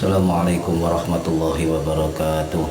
Assalamualaikum warahmatullahi wabarakatuh.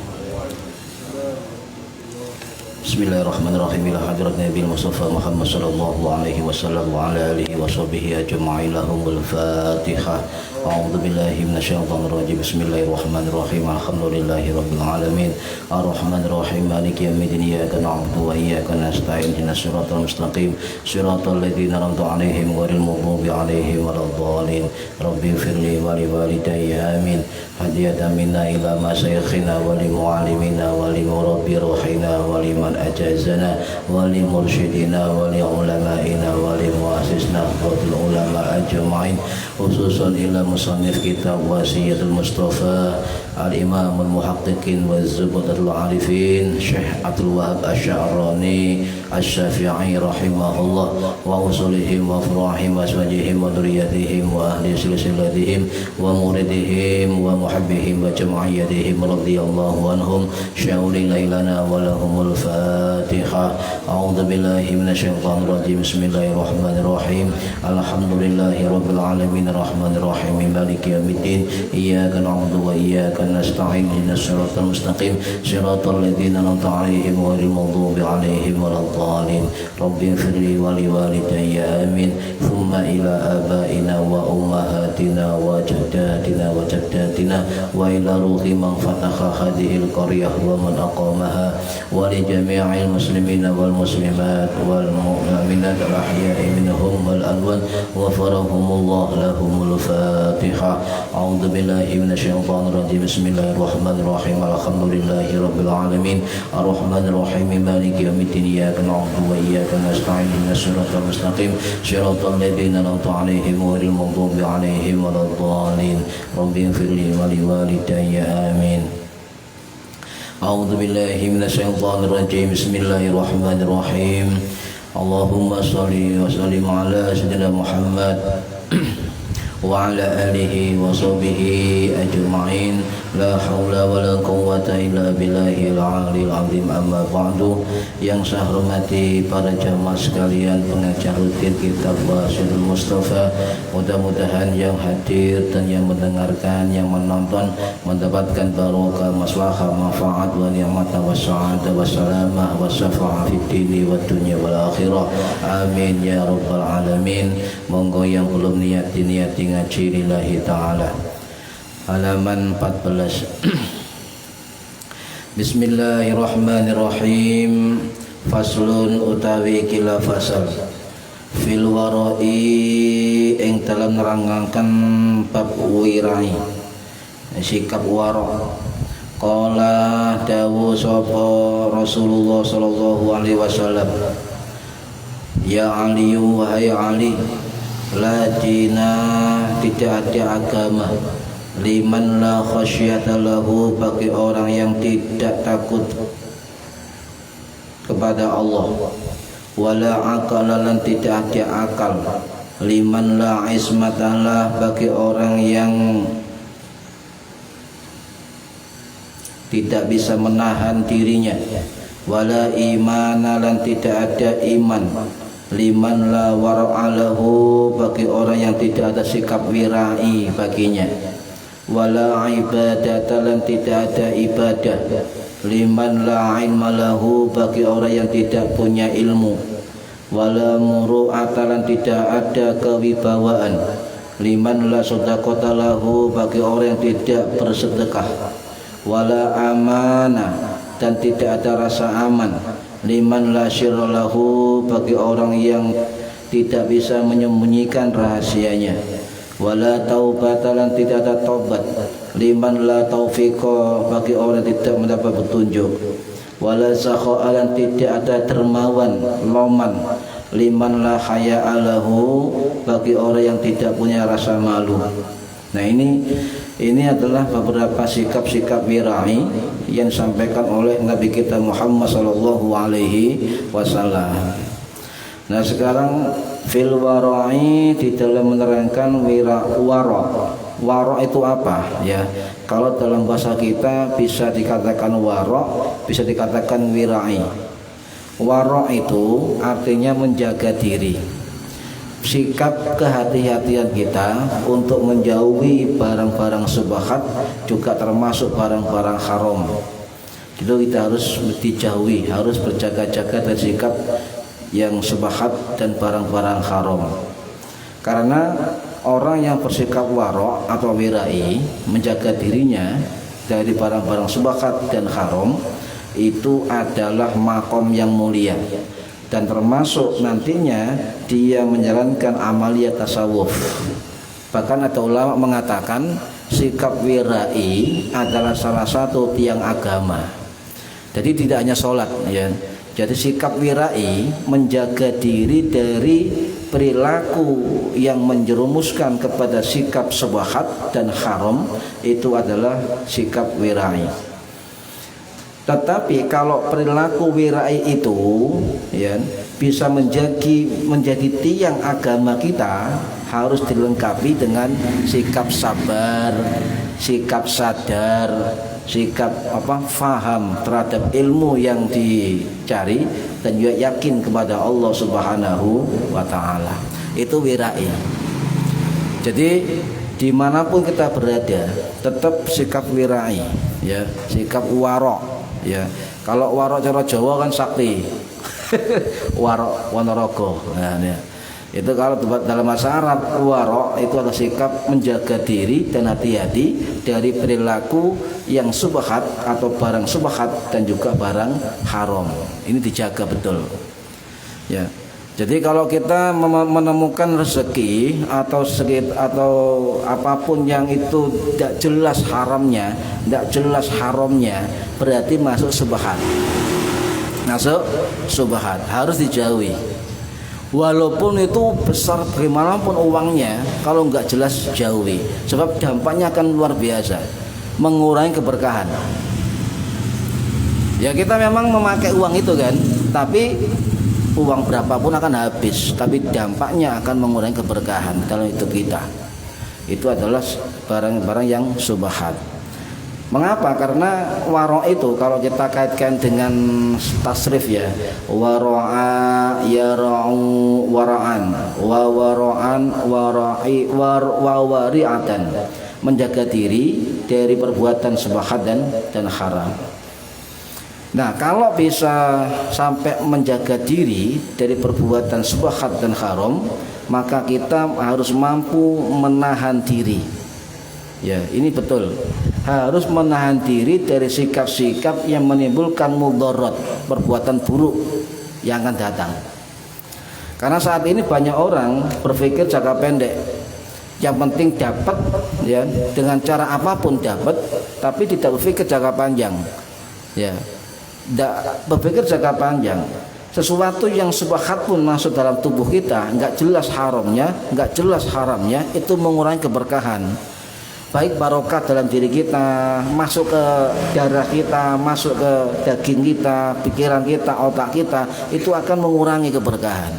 Bismillahirrahmanirrahim. Ila hadrat Nabi Mustafa Muhammad sallallahu alaihi wasallam wa ala alihi wa sahbihi ajma'in. Lahumul Fatihah. A'udzu billahi minasyaitonir rajim. Bismillahirrahmanirrahim. Alhamdulillahi rabbil alamin. Arrahmanir rahim. Maliki yaumiddin. Iyyaka na'budu wa iyyaka nasta'in. Ihdinas siratal mustaqim. Siratal ladzina an'amta 'alaihim ghairil maghdubi 'alaihim waladdallin. Rabbi firli wa li walidayya amin. Hadiyatan minna ila masyayikhina wa li mu'allimina wa li murabbi ruhina wa liman ajazana wa li mursyidina wa li ulama'ina wa li muassisna wa lil ulama ajma'in, khususan ila musannif kitab Wasiyatul Mustafa al-Imam al-Muhaqqiqin wa Zubdatul Arifin Syekh Abdul Wahab Asy-Sya'rani Asy-Syafi'i rahimahullah wa usulihim wa furu'ihim wa aswajihim wa dzurriyyatihim wa ahli silsilatihim wa muridihim wa muhabbihim wa jam'iyyatihim radhiyallahu anhum sya'uli lailana wa lahumul Fatihah. A'udzu billahi minasyaitonir rajim. Bismillahirrahmanirrahim. Alhamdulillahi rabbil alamin arrahmanir rahim maliki yaumiddin. Iyyaka na'budu wa iyyaka nasta'in. Ihdinas siratal mustaqim siratal ladzina an'amta 'alaihim ghairil maghdubi 'alaihim waladdallin. Rabbi firli wa li walidayya amin. Thumma ila abaina wa ummahatina wa jaddatina wa jaddatina wa ila ruhi man fataha hadhil qaryah wa man aqamaha wa li jami'il muslimina wal muslimat wal mu'minat al ahya'i minhum wal amwat wa farahumullah lahumul Fatihah. A'udzu billahi minasyaitonir rajim. Bismillahirrahmanirrahim. Alhamdulillahi rabbil alamin arrahmanir rahim maliki yaumiddin. Iyyaka na'budu wa iyyaka nasta'in. Ihdinas siratal mustaqim siratal ladzina an'amta 'alaihim ghairil maghdubi 'alaihim waladdallin. Rabbi ighfirli wa li walidayya amin. A'udzu billahi minasyaitonir rajim. Bismillahirrahmanirrahim. Allahumma shalli wa sallim ala sayyidina Muhammad wa ala alihi wa sahbihi ajma'in. La haula wa la quwwata illa billahil aliyil azim. Amma ba'du. Yang saya hormati para jamaah sekalian pengajar rutin kitab Wasiyatul Mustafa, mudah-mudahan yang hadir dan yang mendengarkan, yang menonton mendapatkan barokah, maslahah, manfaat wa ni'mat wa sa'adah wa salamah wa syafa'ah fid dini wad dunya wal akhirah. Amin ya rabbal alamin. Monggo yang belum niati ngaji lillahi ta'ala. Halaman 14. Bismillahirrahmanirrahim. Faslun utawi kila fasal fil warai ing dalam nerangaken bab wirai sikap wara. Qala dawu sapa Rasulullah sallallahu alaihi wasallam, ya Ali, wahai Ali, la dina, tidak ada agama, liman la khasyata lahu, bagi orang yang tidak takut kepada Allah, wala aqala, tidak ada akal, liman la ismatalah, bagi orang yang tidak bisa menahan dirinya, wala imana, tidak ada iman, liman la wara'alahu, bagi orang yang tidak ada sikap wirai baginya, wala ibadata, tidak ada ibadah, liman la ilmalahu, bagi orang yang tidak punya ilmu, wala muru'ata, tidak ada kewibawaan, liman la sadaqata lahu, bagi orang yang tidak bersedekah, wala amanah, dan tidak ada rasa aman, liman la syirralahu, bagi orang yang tidak bisa menyembunyikan rahasianya, wala taubatalan, tidak ada taubat, liman la taufiqa, bagi orang yang tidak mendapat petunjuk, wala sakha'alan, tidak ada dermawan, loman, liman la haya'alahu, bagi orang yang tidak punya rasa malu. Nah ini adalah beberapa sikap-sikap wirai yang disampaikan oleh Nabi kita Muhammad sallallahu alaihi wasallam. Nah sekarang fil warai, di dalam menerangkan wara itu apa ya? Kalau dalam bahasa kita bisa dikatakan wara, bisa dikatakan wirai. Wara itu artinya menjaga diri. sikap kehati-hatian kita untuk menjauhi barang-barang subhat juga termasuk barang-barang haram. Itu kita harus dijauhi, harus berjaga-jaga dari sikap yang subhat dan barang-barang haram. Karena orang yang bersikap waro' atau wirai, menjaga dirinya dari barang-barang subhat dan haram, itu adalah makom yang mulia, dan termasuk nantinya dia menjalankan amalia tasawuf. Bahkan ada ulama mengatakan sikap wirai adalah salah satu tiang agama. Jadi tidak hanya sholat ya. Jadi sikap wirai menjaga diri dari perilaku yang menjerumuskan kepada sikap subhat dan haram, itu adalah sikap wirai. Tetapi kalau perilaku wirai itu ya bisa menjadi tiang agama kita, harus dilengkapi dengan sikap sabar, sikap sadar, sikap faham terhadap ilmu yang dicari, dan juga yakin kepada Allah Subhanahu wa ta'ala. Itu wirai. Jadi dimanapun kita berada, tetap sikap wirai ya, sikap waro ya. Kalau waro cara Jawa kan sakti. Waro Wanaraga. Nah, ya. Itu kalau dalam bahasa Arab, waro itu adalah sikap menjaga diri dan hati-hati dari perilaku yang subhat atau barang subhat dan juga barang haram. Ini dijaga betul. Ya. Jadi kalau kita menemukan rezeki atau apapun yang itu tidak jelas haramnya, tidak jelas haramnya, berarti masuk subhat. Masuk subhat, harus dijauhi. Walaupun itu besar bagaimanapun uangnya, kalau nggak jelas jauhi, sebab dampaknya akan luar biasa, mengurangi keberkahan. Ya kita memang memakai uang itu kan, tapi uang berapapun akan habis, tapi dampaknya akan mengurangi keberkahan dalam hidup kita. Itu adalah barang-barang yang subhat. Mengapa? Karena waro itu kalau kita kaitkan dengan tasrif ya, waro'a yara'u wara'an wa waro'an wara'i wari'atan, menjaga diri dari perbuatan subhat dan haram. Nah, kalau bisa sampai menjaga diri dari perbuatan subhat dan haram, maka kita harus mampu menahan diri. Ya, ini betul. Harus menahan diri dari sikap-sikap yang menimbulkan mudarat, perbuatan buruk yang akan datang. Karena saat ini banyak orang berpikir jangka pendek. Yang penting dapat ya, dengan cara apapun dapat, tapi tidak berpikir jangka panjang. Ya. Tidak berpikir jangka panjang. Sesuatu yang subhat pun masuk dalam tubuh kita, enggak jelas haramnya, itu mengurangi keberkahan. Baik barokah dalam diri kita, masuk ke darah kita, masuk ke daging kita, pikiran kita, otak kita, itu akan mengurangi keberkahan.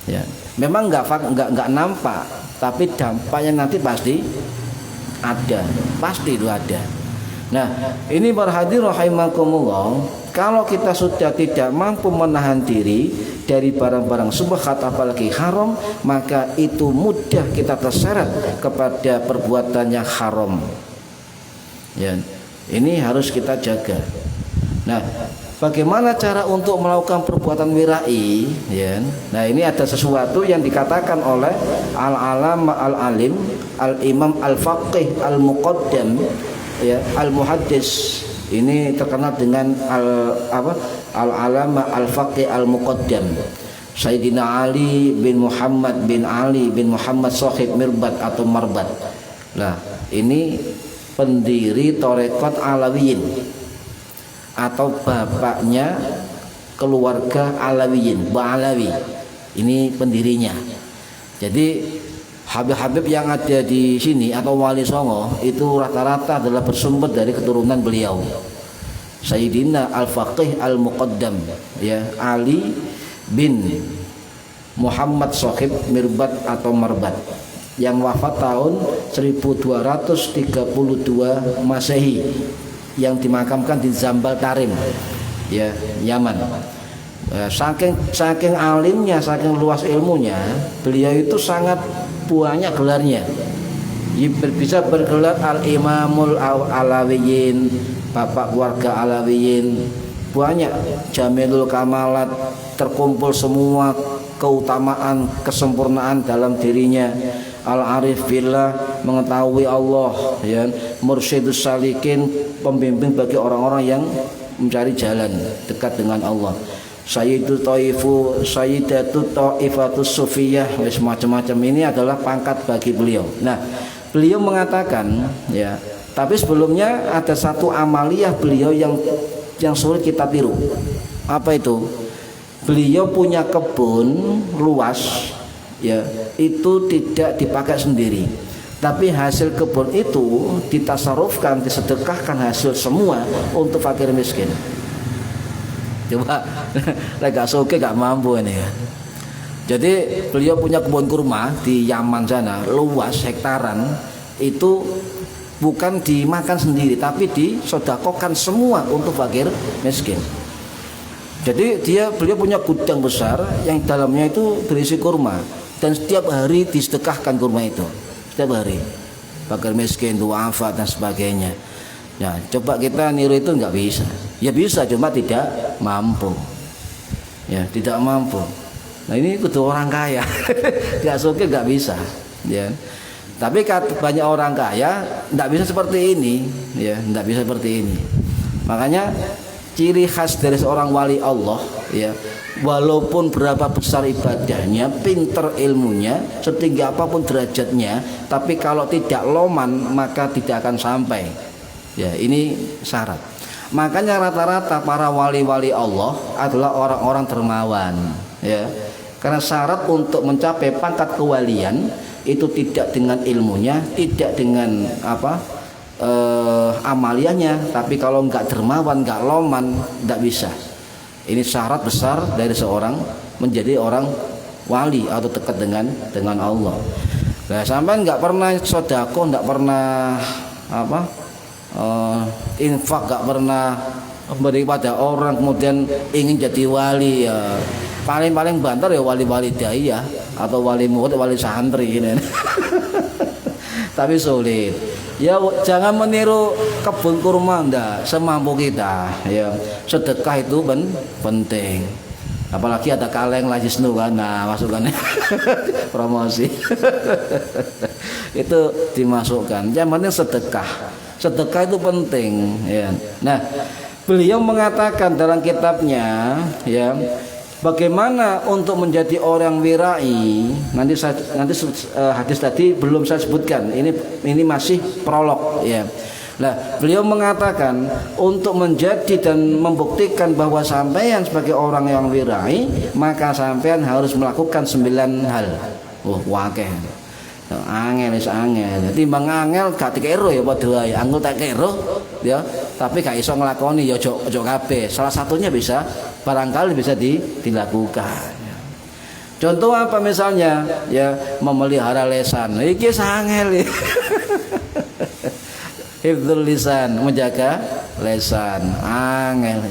Ya, memang enggak nampak, tapi dampaknya nanti pasti ada, pasti itu ada. Nah, ini para hadirin rahimakumullah, kalau kita sudah tidak mampu menahan diri dari barang-barang subhat apalagi haram, maka itu mudah kita terseret kepada perbuatan yang haram. Ya, ini harus kita jaga. Nah, bagaimana cara untuk melakukan perbuatan wirai? Ya, nah ini ada sesuatu yang dikatakan oleh al-alam al-alim, al-imam al-faqih al-muqaddam, ya, al-muhaddis. Ini terkenal dengan al-alama al-faqih al-muqaddam, Sayyidina Ali bin Muhammad bin Ali bin Muhammad Sohib Mirbat atau Marbat. Nah, ini pendiri Tarekat Alawiyin atau bapaknya keluarga Alawiyin, Ba'alawi. Ini pendirinya. Jadi Habib-habib yang ada di sini atau wali songo itu rata-rata adalah bersumber dari keturunan beliau, Sayyidina Al-Faqih Al-Muqaddam, ya, Ali bin Muhammad Sohib Mirbat atau Marbat, yang wafat tahun 1232 Masehi, yang dimakamkan di Zambal Tarim, ya, Yaman. Saking alimnya, saking luas ilmunya, beliau itu sangat banyak gelarnya. Bisa bergelar Al-Imamul Alawiyin, bapak keluarga Alawiyin, banyak. Jamilul Kamalat, terkumpul semua keutamaan, kesempurnaan dalam dirinya. Al-Arif Billah, mengetahui Allah, ya. Mursyidus Salikin, pembimbing bagi orang-orang yang mencari jalan dekat dengan Allah. Sayyidu Taifu, Sayyidatu Taifatus Sufiyah, macam-macam ini adalah pangkat bagi beliau. Nah, beliau mengatakan, ya, tapi sebelumnya ada satu amaliyah beliau yang sulit kita tiru. Apa itu? Beliau punya kebun luas, ya, itu tidak dipakai sendiri, tapi hasil kebun itu ditasarufkan, disedekahkan hasil semua untuk fakir miskin. Coba, gak soke gak mampu ini ya. Jadi beliau punya kebun kurma di Yaman sana, luas hektaran, itu bukan dimakan sendiri, tapi disodakokan semua untuk fakir miskin. Jadi beliau punya gudang besar yang dalamnya itu berisi kurma, dan setiap hari disedekahkan kurma itu, setiap hari, fakir miskin, duafa dan sebagainya. Ya, coba kita niru itu nggak bisa. Ya bisa, cuma tidak mampu. Ya, tidak mampu. Nah ini kudu orang kaya. Tidak suka nggak bisa. Ya. Tapi banyak orang kaya nggak bisa seperti ini. Ya, nggak bisa seperti ini. Makanya ciri khas dari seorang wali Allah, ya, walaupun berapa besar ibadahnya, pinter ilmunya, setinggi apapun derajatnya, tapi kalau tidak loman maka tidak akan sampai. Ya, ini syarat. Makanya rata-rata para wali-wali Allah adalah orang-orang dermawan, ya. Karena syarat untuk mencapai pangkat kewalian itu tidak dengan ilmunya, tidak dengan amaliyahnya, tapi kalau nggak dermawan, nggak loman, nggak bisa. Ini syarat besar dari seorang menjadi orang wali atau dekat dengan Allah. Nah, sampai nggak pernah sodako, nggak pernah infak, gak pernah memberi pada orang, kemudian ingin jadi wali, ya paling banter ya wali-wali daiyah atau wali murid, wali santri ini. Tapi sulit. Ya jangan meniru kebun kurma, ndak, semampu kita, ya. Sedekah itu penting. Apalagi ada kaleng lagi snu kan, nah masukkan promosi. Itu dimasukkan. Yang penting sedekah. Sedekah itu penting, ya. Nah, beliau mengatakan dalam kitabnya, ya, bagaimana untuk menjadi orang wirai. Nanti hadis tadi belum saya sebutkan. Ini masih prolog, ya. Nah, beliau mengatakan untuk menjadi dan membuktikan bahwa sampean sebagai orang yang wirai, maka sampean harus melakukan 9 hal. Wakeh. Angel. Timbang angel gak dikero ya padha ae. Angel tak kero ya, tapi gak iso nglakoni ya ojo kabeh. Salah satunya bisa barangkali bisa dilakukan. Contoh apa misalnya? Ya memelihara lisan. Iki sangel. Hifdzul lisan, menjaga lisan. Angel.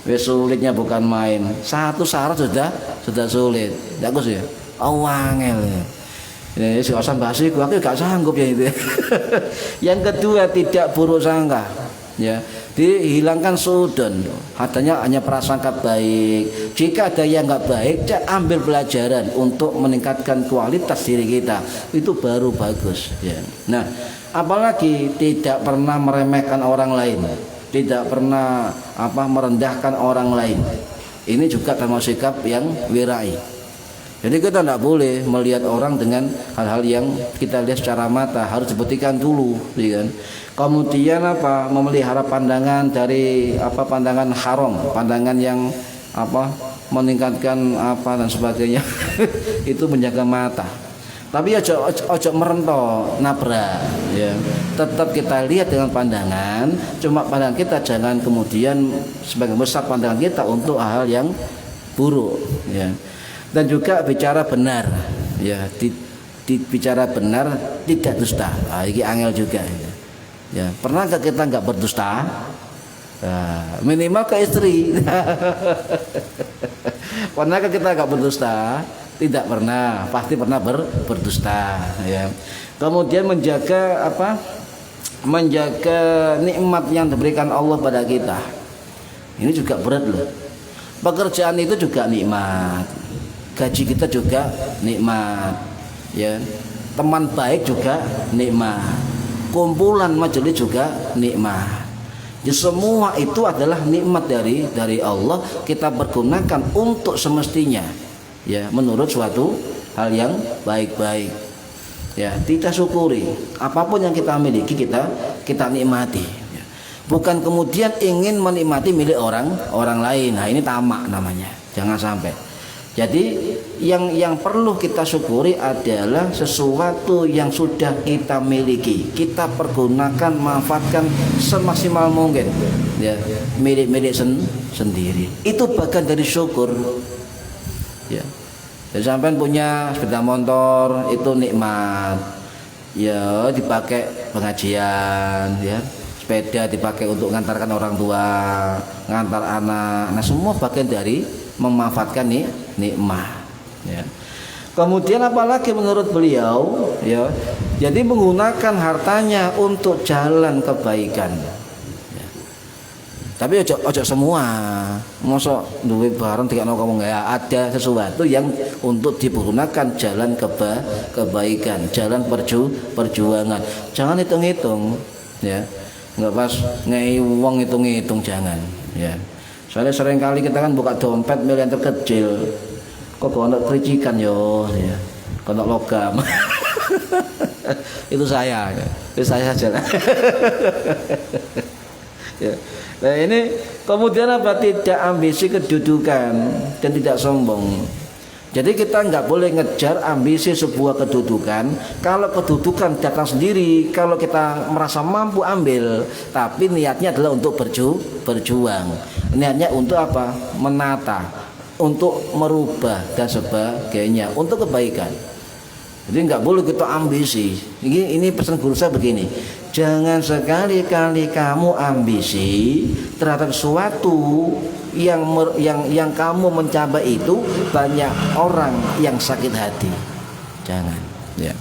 Wis sulitnya bukan main. Satu syarat sudah sulit. Bagus ya. Angel. Ya, si Osam basi, aku gak sanggup ya itu. Yang kedua, tidak buruk sangka, ya, dihilangkan sudon. Hanya prasangka baik. Jika ada yang nggak baik, ambil pelajaran untuk meningkatkan kualitas diri kita. Itu baru bagus. Ya. Nah, apalagi tidak pernah meremehkan orang lain, tidak pernah merendahkan orang lain. Ini juga termasuk sikap yang wirai. Jadi kita tidak boleh melihat orang dengan hal-hal yang kita lihat secara mata, harus dibuktikan dulu, ya kan? Kemudian memelihara pandangan dari pandangan haram, pandangan yang meningkatkan dan sebagainya. Itu menjaga mata. Tapi ojo merentok, nabrak, ya. Tetap kita lihat dengan pandangan, cuma pandangan kita jangan kemudian sebagian besar pandangan kita untuk hal yang buruk, ya. Dan juga bicara benar, ya, bicara benar, tidak dusta. Ini angel juga, ya. Pernahkah kita nggak berdusta? Minimal ke istri. Pernahkah kita nggak berdusta? Tidak pernah, pasti pernah berdusta. Ya. Kemudian menjaga apa? Menjaga nikmat yang diberikan Allah pada kita. Ini juga berat loh. Pekerjaan itu juga nikmat. Gaji kita juga nikmat. Ya. Teman baik juga nikmat. Kumpulan majelis juga nikmat. Jadi semua itu adalah nikmat dari Allah, kita pergunakan untuk semestinya, ya, menurut suatu hal yang baik-baik. Ya, kita syukuri apapun yang kita miliki, kita nikmati. Ya. Bukan kemudian ingin menikmati milik orang lain. Nah, ini tamak namanya. Jangan sampai. Jadi yang perlu kita syukuri adalah sesuatu yang sudah kita miliki, kita pergunakan, manfaatkan semaksimal mungkin, ya, milik sendiri. Itu bagian dari syukur. Ya. Jadi sampai punya sepeda motor itu nikmat, ya, dipakai pengajian, ya. Sepeda dipakai untuk ngantarkan orang tua, ngantar anak. Nah, semua bagian dari memanfaatkan nikmat. Ya. Kemudian apalagi menurut beliau, ya, jadi menggunakan hartanya untuk jalan kebaikan. Ya. Tapi ojo semua, mosok duit bareng tidak mau kamu, ya, ada sesuatu yang untuk digunakan jalan kebaikan, jalan perjuangan. Jangan hitung-hitung, ya, nggak pas ngei uang hitung-hitung, jangan, ya. Soalnya sering kali kita kan buka dompet miliar terkecil, kok ada kericikan yo, ya, kena logam. Itu saya, ya. Itu saya saja. Ya. Nah, ini kemudian apa? Tidak ambisi kedudukan dan tidak sombong. Jadi kita nggak boleh ngejar ambisi sebuah kedudukan. Kalau kedudukan datang sendiri, kalau kita merasa mampu ambil, tapi niatnya adalah untuk berjuang. Niatnya untuk apa? Menata, untuk merubah dan sebagainya, untuk kebaikan. Jadi nggak boleh kita ambisi. Ini pesan guru saya begini. Jangan sekali-kali kamu ambisi terhadap sesuatu yang kamu mencapai itu banyak orang yang sakit hati. Jangan, ya.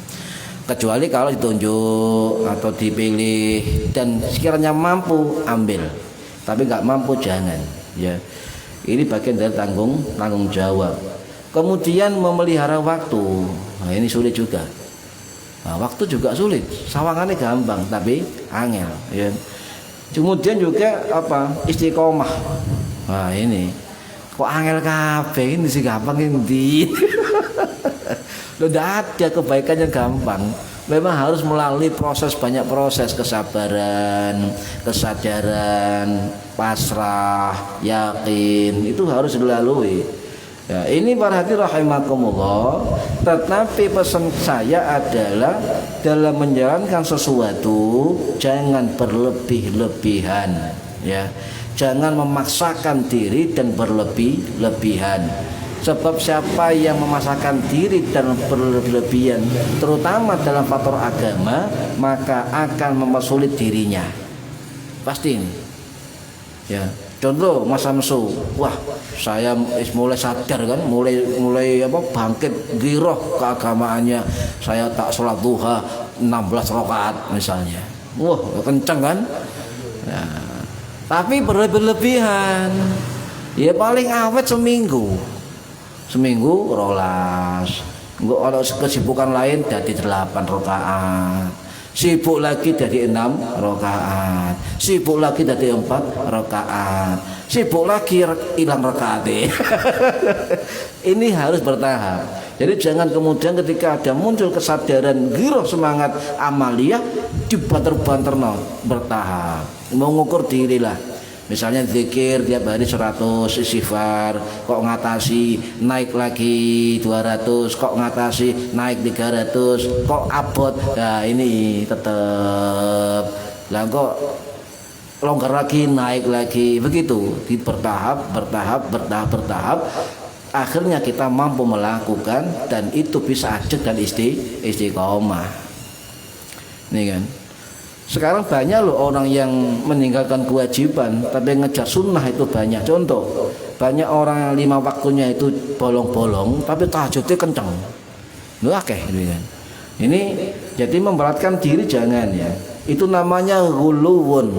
Kecuali kalau ditunjuk atau dipilih dan sekiranya mampu ambil, tapi nggak mampu jangan, ya. Ini bagian dari tanggung jawab. Kemudian memelihara waktu. Nah, ini sulit juga. Nah, waktu juga sulit. Sawangannya gampang tapi angel, ya. Kemudian juga apa? Istiqomah. Wah, ini kok angel kabeh, ini sih gampang ini. Loh, tidak ada kebaikan yang gampang. Memang harus melalui banyak proses, kesabaran, kesadaran, pasrah, yakin, itu harus dilalui. Ya, ini para hadirin rahimakumullah. Tetapi pesan saya adalah dalam menjalankan sesuatu jangan berlebih-lebihan, ya. Jangan memaksakan diri dan berlebih-lebihan. Sebab siapa yang memaksakan diri dan berlebihan, terutama dalam faktor agama, maka akan mempersulit dirinya. Pasti ini. Ya, contoh Mas Samsu, wah, saya mulai sadar kan, mulai apa, bangkit giroh keagamaannya. Saya tak sholat duha 16 rakaat misalnya. Wah, kencang kan? Nah, tapi berlebihan, ya paling awet seminggu rolas. Enggak ada kesibukan lain jadi 8 rakaat, sibuk lagi jadi 6 rakaat, sibuk lagi jadi 4 rakaat, sibuk lagi hilang rakaat. Ini harus bertahap. Jadi jangan kemudian ketika ada muncul kesadaran giroh semangat amaliyah dibanter-banter, bertahap, mengukur diri lah. Misalnya zikir tiap hari 100 istighfar, kok ngatasi naik lagi 200, kok ngatasi naik 300, kok abot. Nah, ini tetap lah, kok longgar lagi, naik lagi, begitu, bertahap. Akhirnya kita mampu melakukan dan itu bisa ajak dan istiqomah. Ini kan. Sekarang banyak loh orang yang meninggalkan kewajiban tapi ngejar sunnah itu banyak. Contoh, banyak orang yang 5 waktunya itu bolong-bolong tapi tahajudnya kenceng. Lu akeh gitu kan. Ini jadi memberatkan diri jangan ya. Itu namanya ghuluwun,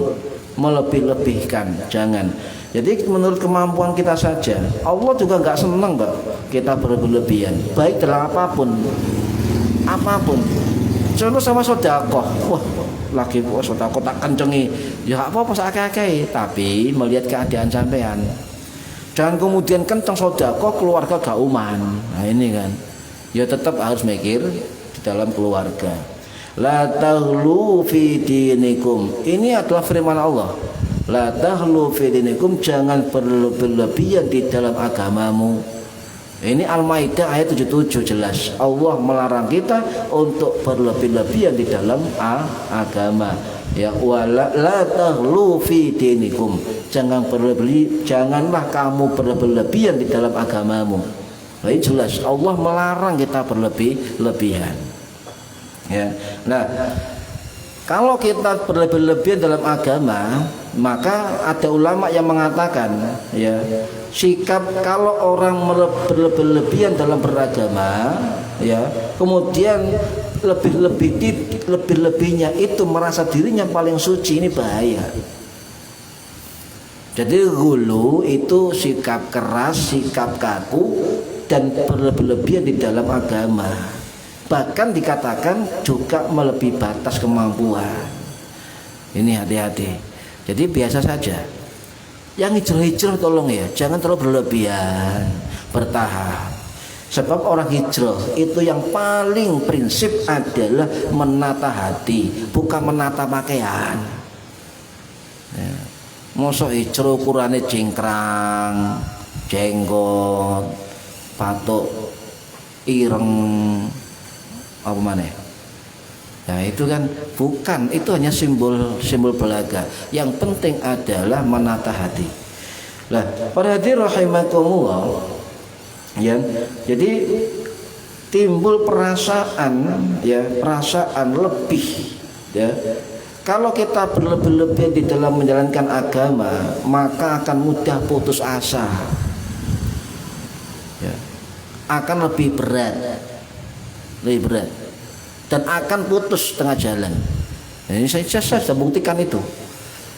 melebih-lebihkan, jangan. Jadi menurut kemampuan kita saja. Allah juga nggak senang Mbak kita berlebihan, baik dalam apapun. Contoh sama sedekah. Wah, lagi sedekah tak kencengi. Ya apa-apa sakake, tapi melihat keadaan sampean. Jangan kemudian kenceng sedekah keluarga gak uman. Nah ini kan. Ya tetap harus mikir di dalam keluarga. La taghlu fi dinikum. Ini adalah firman Allah. La taghlu fi dinikum, jangan berlebihan di dalam agamamu. Ini Al-Maidah ayat 77 jelas. Allah melarang kita untuk berlebih-lebihan di dalam agama. Ya wala la taghlu fi dinikum. Janganlah kamu berlebihan di dalam agamamu. Nah, ini jelas Allah melarang kita berlebih-lebihan. Ya. Nah, kalau kita berlebih-lebihan dalam agama, maka ada ulama yang mengatakan, ya, sikap kalau orang berlebih-lebihan dalam beragama, ya, kemudian lebih-lebihnya itu merasa dirinya paling suci, ini bahaya. Jadi ghulu itu sikap keras, sikap kaku dan berlebih-lebihan di dalam agama. Bahkan dikatakan juga melebihi batas kemampuan. Ini hati-hati. Jadi biasa saja. Yang hijrah-hijrah tolong ya, jangan terlalu berlebihan, bertahap. Sebab orang hijrah itu yang paling prinsip adalah menata hati, bukan menata pakaian. Ya. Mosok hijrah ukurannya jengkrang, jenggot, patok, ireng, apa mana? Nah itu kan bukan, itu hanya simbol belaga. Yang penting adalah menata hati. Lah, para hadirin rahimakumullah, ya. Jadi timbul perasaan lebih, ya. Kalau kita berlebih-lebihan di dalam menjalankan agama, maka akan mudah putus asa. Ya. Akan lebih berat dan akan putus tengah jalan. Ini saya sudah buktikan itu.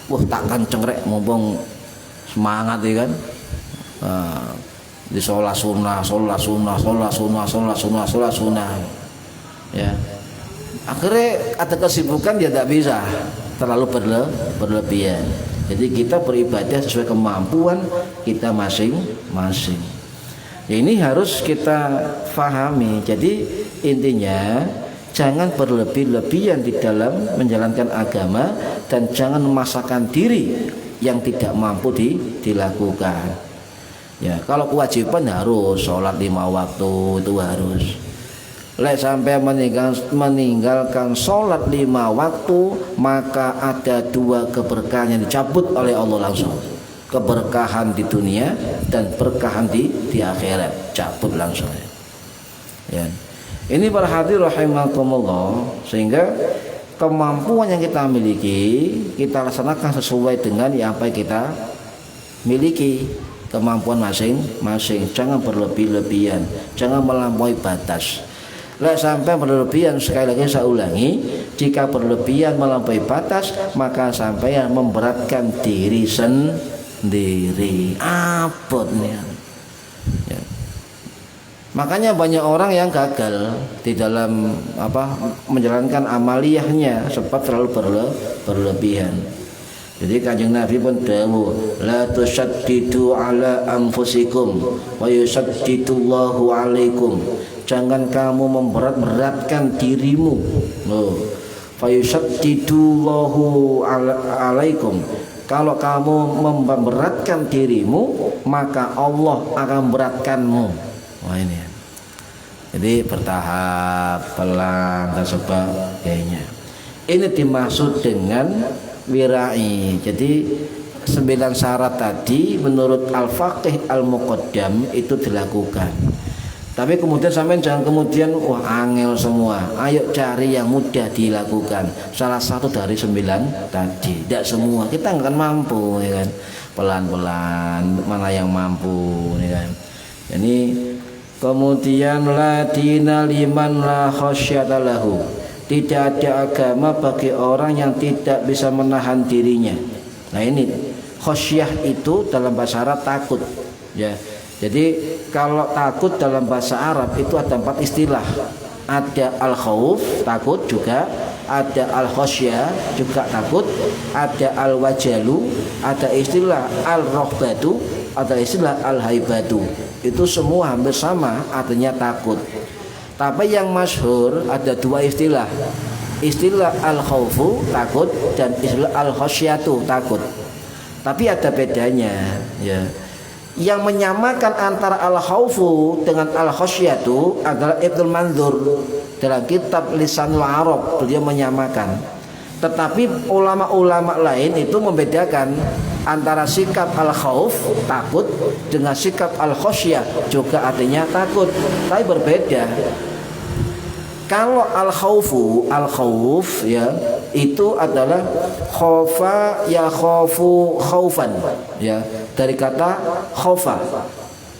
Wah, tak kenceng rek ngomong semangat ya kan. Di sholat sunnah. Ya. Akhirnya ada kesibukan dia tidak bisa terlalu berlebihan. Jadi kita beribadah sesuai kemampuan kita masing-masing. Ya, ini harus kita fahami. Jadi intinya jangan berlebih-lebihan di dalam menjalankan agama dan jangan memaksakan diri yang tidak mampu dilakukan. Ya, kalau kewajiban harus sholat 5 waktu itu harus. Lek sampai meninggalkan sholat 5 waktu, maka ada 2 keberkahan yang dicabut oleh Allah langsung. Keberkahan di dunia dan berkahan di akhirat, cabut langsung. Ya. Ini para hadirin rahimakumullah, sehingga kemampuan yang kita miliki kita laksanakan sesuai dengan apa yang kita miliki, kemampuan masing-masing. Jangan berlebih-lebihan, jangan melampaui batas. Lah sampai berlebihan, sekali lagi saya ulangi, jika berlebihan melampaui batas maka sampai memberatkan diri sendiri. Apa nih? Ya. Makanya banyak orang yang gagal di dalam menjalankan amaliyahnya sebab terlalu berlebihan. Jadi Kanjeng Nabi pun dawuh, la tusaddidu ala anfusikum wa yusaddidullahu alaikum. Jangan kamu memberat-beratkan dirimu. Fa yusaddidullahu alaikum. Kalau kamu memberatkan dirimu, maka Allah akan beratkanmu. Wah ini. Jadi bertahap, pelan dan sebagainya. Ini dimaksud dengan wirai. Jadi 9 syarat tadi menurut Al-Faqih Al-Muqaddam itu dilakukan. Tapi kemudian sampai jangan kemudian wah angel semua. Ayo cari yang mudah dilakukan. Salah satu dari 9 tadi. Tidak semua. Kita nggak akan mampu, ya kan. Pelan-pelan mana yang mampu, ya kan. Jadi kemudian la dina liman la khasyata lahu. Tidak ada agama bagi orang yang tidak bisa menahan dirinya. Nah ini khasyah itu dalam bahasa Arab takut, ya. Jadi kalau takut dalam bahasa Arab itu ada 4 istilah. Ada al-khauf, takut juga, ada al-khasyah, juga takut, ada al-wajalu, ada istilah al-rohbatu, ada istilah al-haibatu. Itu semua hampir sama artinya takut. Tapi yang masyhur ada 2 istilah. Istilah al-khaufu, takut, dan istilah al-khasyatu, takut. Tapi ada bedanya, ya. Yang menyamakan antara al-khaufu dengan al-khasyatu adalah Ibnu Mandzur dalam kitab Lisanul Arab, beliau menyamakan. Tetapi ulama-ulama lain itu membedakan antara sikap al-khauf, takut, dengan sikap al-khasyah, juga artinya takut, tapi berbeda. Kalau al-khauf ya itu adalah khaufa ya khaufu khaufan, ya dari kata khaufa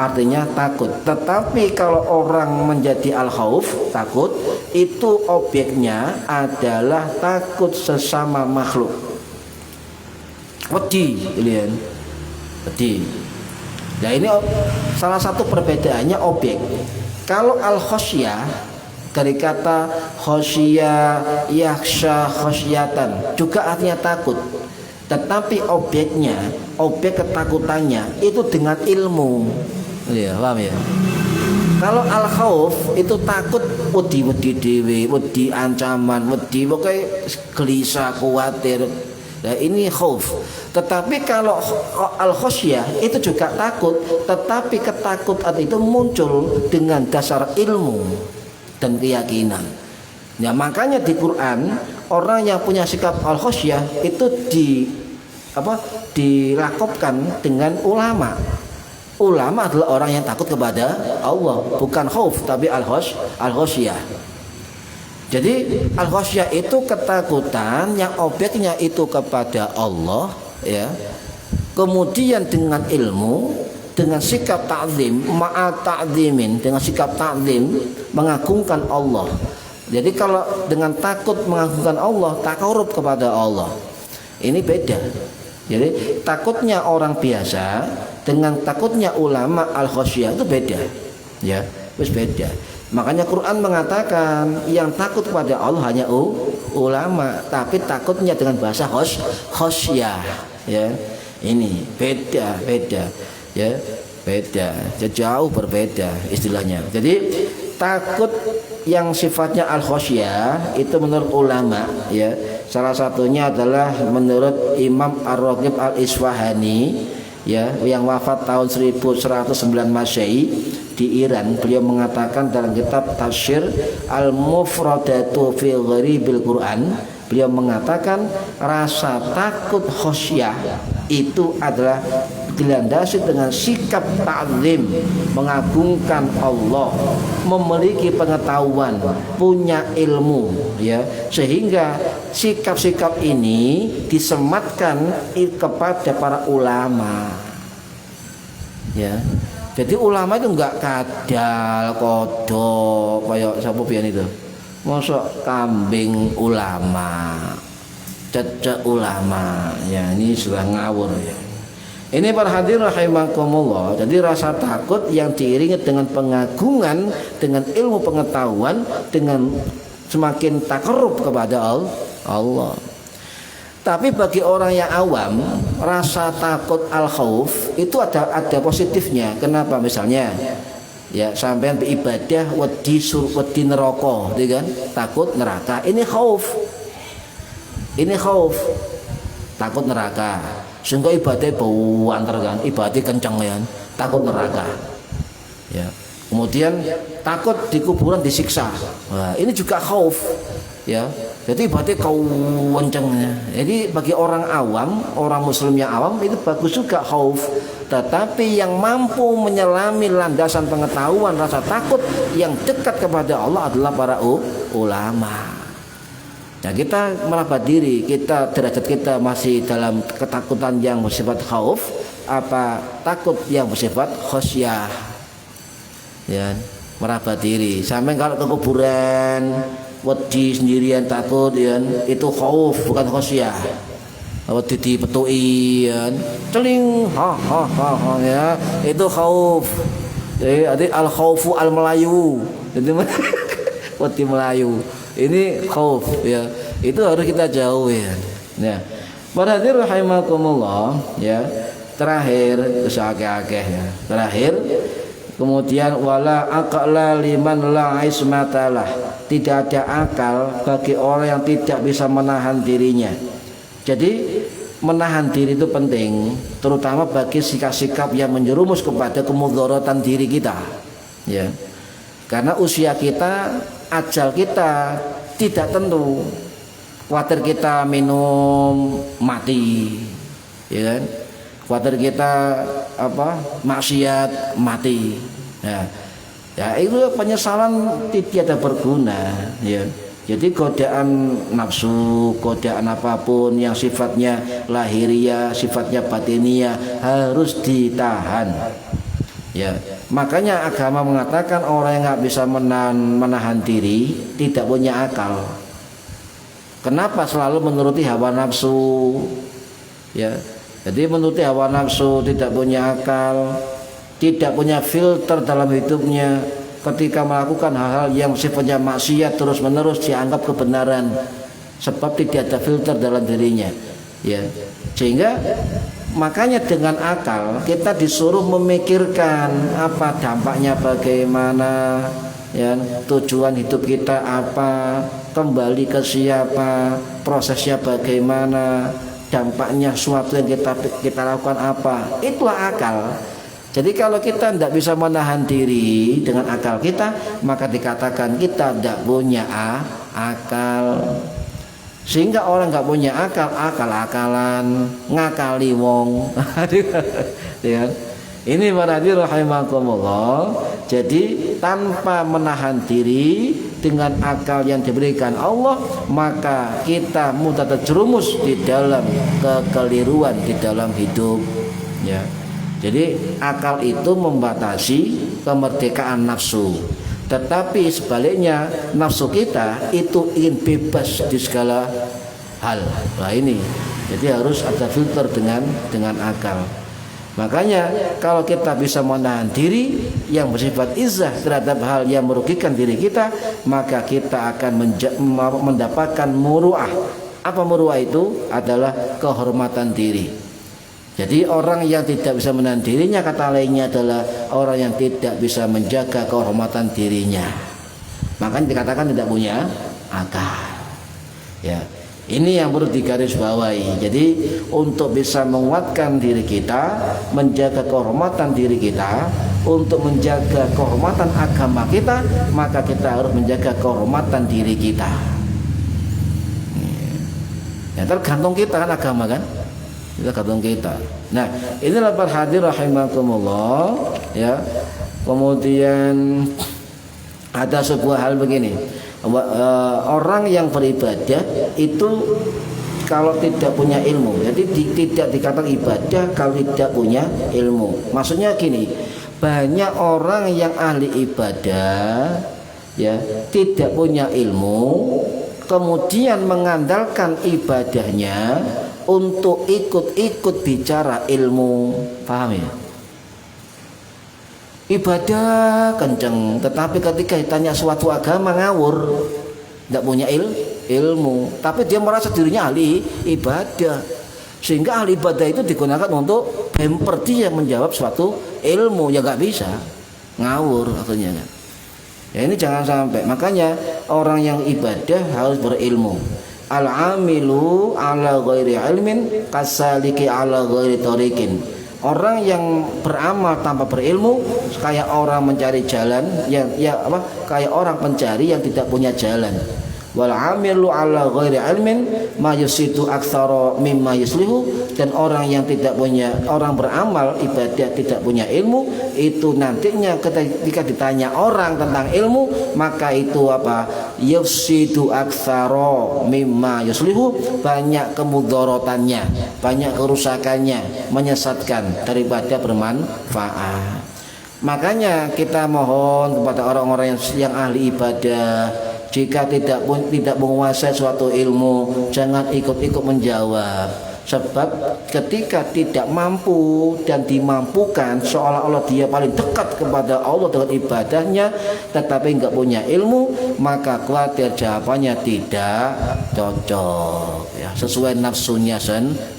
artinya takut. Tetapi kalau orang menjadi al-khauf, takut, itu objeknya adalah takut sesama makhluk. Wedi, kalian. Wedi. Nah ini salah satu perbedaannya objek. Kalau al-khasyah dari kata khosyah, yakhsha, khosyatan juga artinya takut. Tetapi objeknya, objek ketakutannya itu dengan ilmu. Ya, paham ya? Kalau al-khauf itu takut wedi dewe, wedi ancaman, wedi pokoknya gelisah, khawatir. Nah, ini khauf. Tetapi kalau al-khosyah itu juga takut, tetapi ketakutan itu muncul dengan dasar ilmu dan keyakinan. Ya makanya di Quran orang yang punya sikap al-khasyah itu dilakopkan dengan ulama. Ulama adalah orang yang takut kepada Allah, bukan khauf tapi al-khasyah. Jadi al-khasyah itu ketakutan yang objeknya itu kepada Allah, ya. Kemudian dengan ilmu, dengan sikap ta'zim, ma'at ta'zimin, dengan sikap ta'zim mengagungkan Allah. Jadi kalau dengan takut mengagungkan Allah, takarub kepada Allah. Ini beda. Jadi takutnya orang biasa dengan takutnya ulama al-khasyah itu beda. Ya, wis beda. Makanya Quran mengatakan yang takut kepada Allah hanya ulama, tapi takutnya dengan bahasa khasyah. Ya. Ini beda. Ya, beda, jauh berbeda istilahnya. Jadi takut yang sifatnya al-khasyah itu menurut ulama, ya salah satunya adalah menurut Imam Ar-Raghib Al-Isfahani, ya yang wafat tahun 1109 Masehi di Iran. Beliau mengatakan dalam kitab Tafsir Al-Mufradatu fi Gharibil Quran, beliau mengatakan rasa takut khasyah itu adalah dilandasi dengan sikap ta'zim, mengagungkan Allah, memiliki pengetahuan, punya ilmu, ya sehingga sikap-sikap ini disematkan kepada para ulama, ya. Jadi ulama itu enggak kadal kodok kayak siapa pian itu, mosok kambing ulama, cecek ulama, ya ini sudah ngawur, ya. Ini para hadirin rahimakumullah. Jadi rasa takut yang diiringi dengan pengagungan, dengan ilmu pengetahuan, dengan semakin takarrub kepada Allah. Tapi bagi orang yang awam, rasa takut al-khauf itu ada positifnya. Kenapa? Misalnya, ya sampean beribadah wedi neraka, gitu kan? Takut neraka. Ini khauf. Takut neraka. Sehingga ibadah banter kan, ibadah kenceng ya, takut neraka. Ya. Kemudian takut di kuburan disiksa. Wah, ini juga khauf. Ya. Jadi ibadah kenceng ya. Jadi bagi orang awam, orang muslim yang awam itu bagus juga khauf. tetapi yang mampu menyelami landasan pengetahuan rasa takut yang dekat kepada Allah adalah para ulama. Nah, kita meraba diri, kita derajat kita masih dalam ketakutan yang bersifat khauf apa takut yang bersifat khosyah. Ya, meraba diri. Sampai kalau ke kuburan wedi sendirian takut ya, itu khauf bukan khosyah. Wedi dipetui ya, celing ha ya, itu khauf. Jadi al khaufu al melayu. Jadi wedi melayu. Ini khauf ya. Itu harus kita jauhi ya. Para hadirin rahimakumullah ya. Terakhir kesakeh ya. Terakhir kemudian wala aqla liman la ismatalah. Tidak ada akal bagi orang yang tidak bisa menahan dirinya. Jadi menahan diri itu penting, terutama bagi sikap-sikap yang menjerumus kepada kemudaratan diri kita. Ya. Karena usia kita, ajal kita tidak tentu. Khawatir kita minum mati, ya kan? Khawatir kita maksiat mati. Ya itu penyesalan tidak ada berguna. Ya. Jadi godaan nafsu, godaan apapun yang sifatnya lahiriah, sifatnya batiniah harus ditahan. Ya, makanya agama mengatakan orang yang nggak bisa menahan diri tidak punya akal. Kenapa selalu menuruti hawa nafsu? Ya, jadi menuruti hawa nafsu tidak punya akal, tidak punya filter dalam hidupnya. Ketika melakukan hal-hal yang sifatnya maksiat terus-menerus dianggap kebenaran, sebab tidak ada filter dalam dirinya. Ya, sehingga makanya dengan akal kita disuruh memikirkan apa dampaknya, bagaimana ya, tujuan hidup kita apa, kembali ke siapa, prosesnya bagaimana, dampaknya suatu yang kita lakukan apa. Itulah akal. Jadi kalau kita tidak bisa menahan diri dengan akal kita, maka dikatakan kita tidak punya akal. Sehingga orang nggak punya akal, akal-akalan, ngakali wong. Ya. Ini berarti rahimakumullah. Jadi tanpa menahan diri dengan akal yang diberikan Allah, maka kita mudah terjerumus di dalam kekeliruan di dalam hidup. Ya. Jadi akal itu membatasi kemerdekaan nafsu. Tetapi sebaliknya nafsu kita itu ingin bebas di segala hal. Nah ini, jadi harus ada filter dengan akal. Makanya kalau kita bisa menahan diri yang bersifat izzah terhadap hal yang merugikan diri kita, maka kita akan mendapatkan muru'ah. Apa muru'ah itu? Adalah kehormatan diri. Jadi orang yang tidak bisa menahan dirinya, kata lainnya adalah orang yang tidak bisa menjaga kehormatan dirinya. Makanya dikatakan tidak punya akal. Ya, ini yang perlu digarisbawahi. Jadi untuk bisa menguatkan diri kita, menjaga kehormatan diri kita, untuk menjaga kehormatan agama kita, maka kita harus menjaga kehormatan diri kita. Ya, tergantung kita kan agama kan. Kita gantung kita. Nah, inilah para hadirin rahimakumullah ya. Kemudian ada sebuah hal begini. Orang yang beribadah itu kalau tidak punya ilmu, jadi tidak dikatakan ibadah kalau tidak punya ilmu. Maksudnya gini, banyak orang yang ahli ibadah ya, tidak punya ilmu, kemudian mengandalkan ibadahnya untuk ikut-ikut bicara ilmu. Paham ya? Ibadah kenceng, tetapi ketika ditanya suatu agama ngawur, tidak punya ilmu, tapi dia merasa dirinya ahli ibadah, sehingga ahli ibadah itu digunakan untuk bemper dia menjawab suatu ilmu. Ya nggak bisa, ngawur akhirnya kan. Ya ini jangan sampai. Makanya orang yang ibadah harus berilmu. Al-amilu ala ghairi ilmin kasaliki ala ghairi tariqin. Orang yang beramal tanpa berilmu kayak orang mencari jalan yang kayak orang pencari yang tidak punya jalan. wal amilu ala ghairi ilmin ma yusitu aktsara mimma yuslihu, dan orang yang tidak punya, orang beramal ibadah tidak punya ilmu, itu nantinya ketika ditanya orang tentang ilmu, maka itu apa? Yusitu aktsara mimma yuslihu, banyak kemudorotannya, banyak kerusakannya, menyesatkan daripada bermanfaat. Makanya kita mohon kepada orang-orang yang ahli ibadah, jika tidak menguasai suatu ilmu, jangan ikut-ikut menjawab. Sebab ketika tidak mampu dan dimampukan, seolah-olah dia paling dekat kepada Allah dengan ibadahnya, tetapi enggak punya ilmu, maka khawatir jawabannya tidak cocok, ya, sesuai nafsunya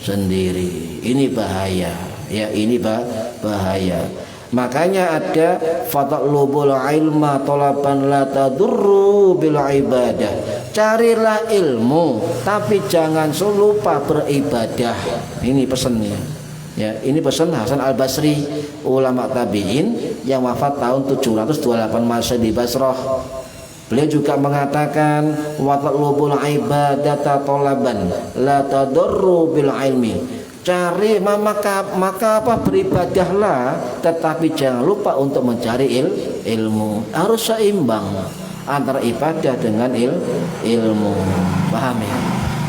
sendiri. Ini bahaya, ya, ini bahaya. Makanya ada fatlubul ilma talaban la tadurru bil ibadah. Carilah ilmu tapi jangan lupa beribadah. Ini pesannya. Ya, ini pesan Hasan Al-Basri, ulama tabi'in yang wafat tahun 728 Masehi di Basrah. Beliau juga mengatakan watlubul ibadata talaban la tadurru bil ilmi. Cari maka apa, beribadahlah tetapi jangan lupa untuk mencari ilmu. Harus seimbang antara ibadah dengan ilmu. Paham ya?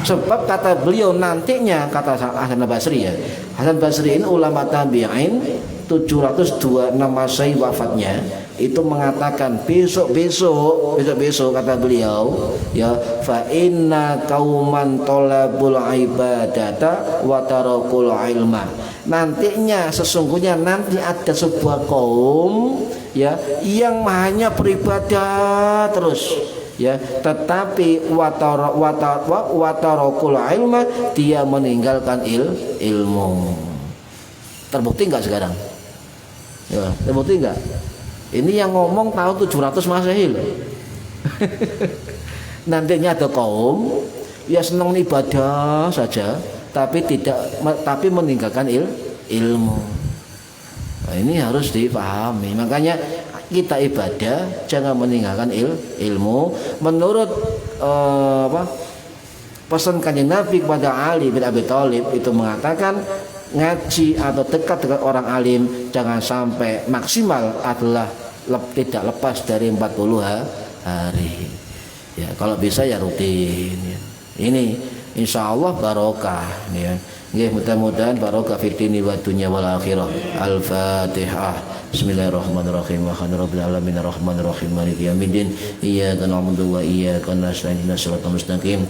Sebab kata beliau nantinya, kata Hasan Basri ya, Hasan Basri ini ulama tabi'in 726 Masehi wafatnya, itu mengatakan besok kata beliau ya, fa inna qauman talabul ibadata wa tarakul ilma. Nantinya sesungguhnya nanti ada sebuah kaum ya yang hanya beribadah terus ya, tetapi watarakul ilma, dia meninggalkan ilmu. Terbukti enggak sekarang? Ya, terbukti enggak? Ini yang ngomong tahun 700 Masehi loh. Nantinya ada kaum ya senang ibadah saja, tapi meninggalkan ilmu. Nah, ini harus dipahami. Makanya kita ibadah jangan meninggalkan ilmu. Menurut pesan Kanjeng Nabi kepada Ali bin Abi Thalib, itu mengatakan ngaji atau dekat dengan orang alim jangan sampai maksimal adalah tidak lepas dari 40 hari. Ya, kalau bisa ya rutin. Ya. Ini insya Allah barokah. Ya. Mudah-mudahan barokah fid dini wa dunya wal akhirah. Al-Fatihah. Bismillahirrahmanirrahim. Alhamdulillahirabbil alamin arrahmanirrahim maliki yaumiddin. Iyyaka na'budu wa iyyaka nasta'in ihdinas siratal mustaqim.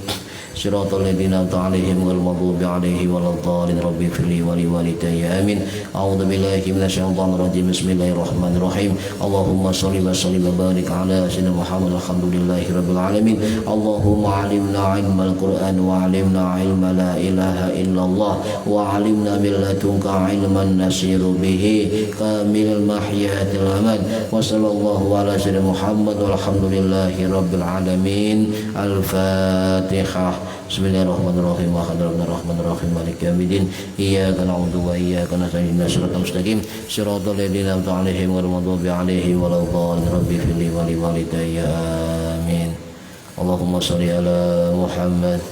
Siratal ladzina an'amta 'alaihim ghairil maghdubi 'alaihim waladdallin. Rabbi firli wa li walidayya amin. A'udzu billahi minasyaitonir rajim. Bismillahirrahmanirrahim. Allahumma shalli wa sallim wa barik 'ala sayyidina Muhammad. Alhamdulillahirabbil alamin. Allahumma 'allimna 'ilmal Qur'an wa 'allimna 'ilma la ilaha illallah wa 'allimna min ladunka 'ilman nasiru bihi kamilal mahyatil aman. Wa sallallahu ala sayyidina Muhammad walhamdulillahirabbil alamin. Al-Fatihah. Bismillahirrahmanirrahim. Alhamdulillahirrahmanirrahim maliki yaumiddin. Iyyaka na'budu wa iyyaka nasta'in ihdinas siratal mustaqim. Siratal ladzina an'amta 'alaihim ghairil maghdubi 'alaihim waladdallin. Rabbi firli wa li walidayya amin. Allahumma shalli ala Muhammad